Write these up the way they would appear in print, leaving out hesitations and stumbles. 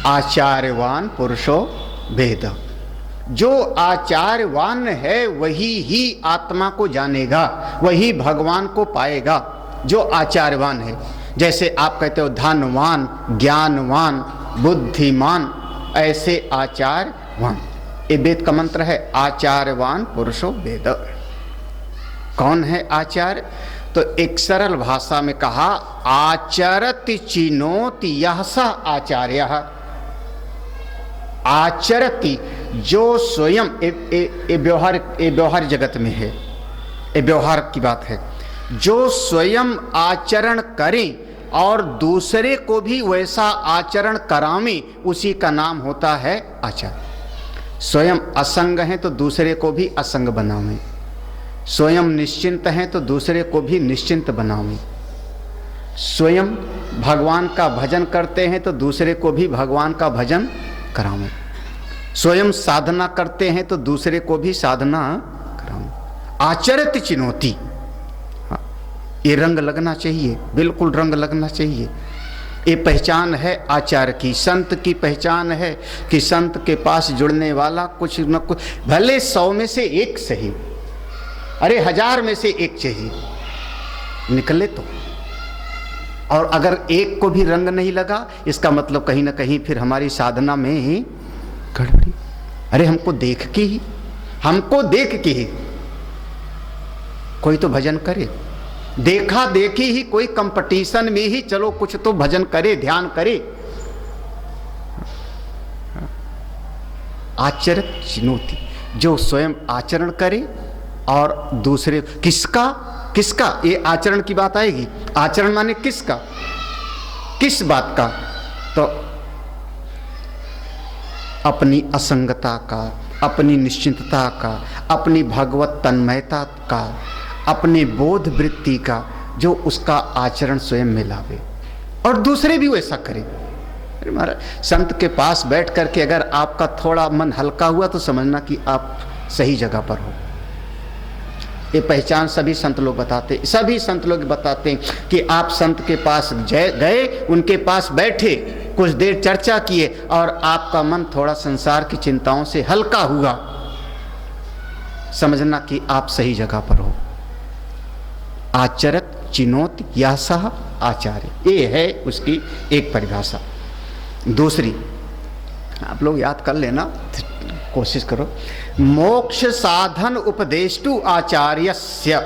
आचार्यवान पुरुषो वेद। जो आचार्यवान है वही ही आत्मा को जानेगा, वही भगवान को पाएगा, जो आचार्यवान है। जैसे आप कहते हो धनवान, ज्ञानवान, बुद्धिमान, ऐसे आचार्यवान। ये वेद का मंत्र है, आचार्यवान पुरुषो वेद। कौन है आचार्य? तो एक सरल भाषा में कहा, आचरति चिनोति यह स आचार्य। आचरति, जो स्वयं, ये व्यवहार जगत में है, ये व्यवहार की बात है, जो स्वयं आचरण करें और दूसरे को भी वैसा आचरण करावें, उसी का नाम होता है आचार्य। स्वयं असंग हैं तो दूसरे को भी असंग बनावें, स्वयं निश्चिंत हैं तो दूसरे को भी निश्चिंत बनावें, स्वयं भगवान का भजन करते हैं तो दूसरे को भी भगवान का भजन करावें, स्वयं साधना करते हैं तो दूसरे को भी साधना करावें। आचरित चिनोती, ये रंग लगना चाहिए, बिल्कुल रंग लगना चाहिए। ये पहचान है आचार्य की, संत की पहचान है कि संत के पास जुड़ने वाला कुछ न कुछ, भले 100 में से एक सही, अरे 1000 में से एक चाहिए निकले तो। और अगर एक को भी रंग नहीं लगा, इसका मतलब कहीं ना कहीं फिर हमारी साधना में ही गड़बड़ी। अरे हमको देख के ही कोई तो भजन करे, देखा देखी ही कोई कंपटीशन में ही चलो कुछ तो भजन करे, ध्यान करे। आचरित चिनोती, जो स्वयं आचरण करे और दूसरे, किसका ये आचरण की बात आएगी। आचरण माने किसका, किस बात का? तो अपनी असंगता का, अपनी निश्चिंतता का, अपनी भगवत तन्मयता का, अपने बोध वृत्ति का, जो उसका आचरण स्वयं में लावे और दूसरे भी वैसा करें। अरे महाराज, संत के पास बैठ करके अगर आपका थोड़ा मन हल्का हुआ तो समझना कि आप सही जगह पर हो। ये पहचान सभी संत लोग बताते हैं कि आप संत के पास गए, उनके पास बैठे, कुछ देर चर्चा किए और आपका मन थोड़ा संसार की चिंताओं से हल्का हुआ, समझना कि आप सही जगह पर हो। आचरत चिनोत यह सह आचार्य, ये है उसकी एक परिभाषा। दूसरी आप लोग याद कर लेना, कोशिश करो। मोक्ष साधन उपदेष्टु आचार्यस्य,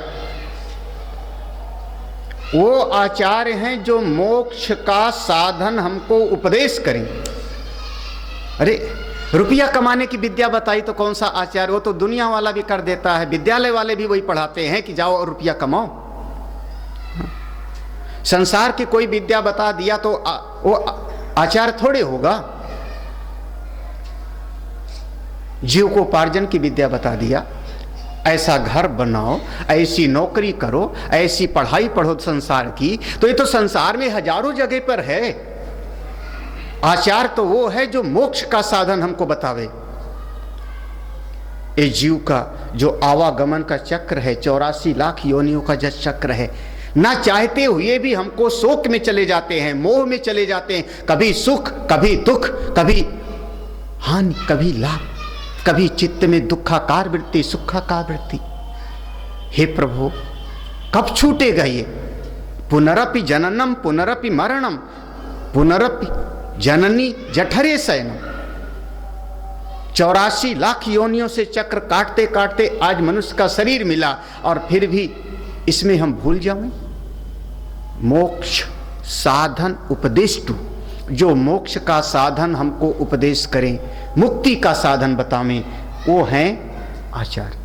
वो आचार्य हैं जो मोक्ष का साधन हमको उपदेश करें। अरे रुपया कमाने की विद्या बताई तो कौन सा आचार्य? वो तो दुनिया वाला भी कर देता है, विद्यालय वाले भी वही पढ़ाते हैं कि जाओ और रुपया कमाओ। संसार की कोई विद्या बता दिया तो वो आचार्य थोड़े होगा। जीव को उपार्जन की विद्या बता दिया, ऐसा घर बनाओ, ऐसी नौकरी करो, ऐसी पढ़ाई पढ़ो संसार की, तो ये तो संसार में हजारों जगह पर है। आचार्य तो वो है जो मोक्ष का साधन हमको बतावे। ये जीव का जो आवागमन का चक्र है, 84 लाख योनियों का जो चक्र है, ना चाहते हुए भी हमको शोक में चले जाते हैं, मोह में चले जाते हैं, कभी सुख कभी दुख, कभी हानि कभी लाभ, कभी चित्त में दुखाकार वृत्ति सुखाकार वृत्ति। हे प्रभु, कब छूटेगा ये? पुनरपि जननम पुनरपि मरणम पुनरपि जननी जठरे शयनम। 84 लाख योनियों से चक्र काटते काटते आज मनुष्य का शरीर मिला और फिर भी इसमें हम भूल जाएं। मोक्ष साधन उपदेष्टु, जो मोक्ष का साधन हमको उपदेश करें, मुक्ति का साधन बतावें, वो हैं आचार्य।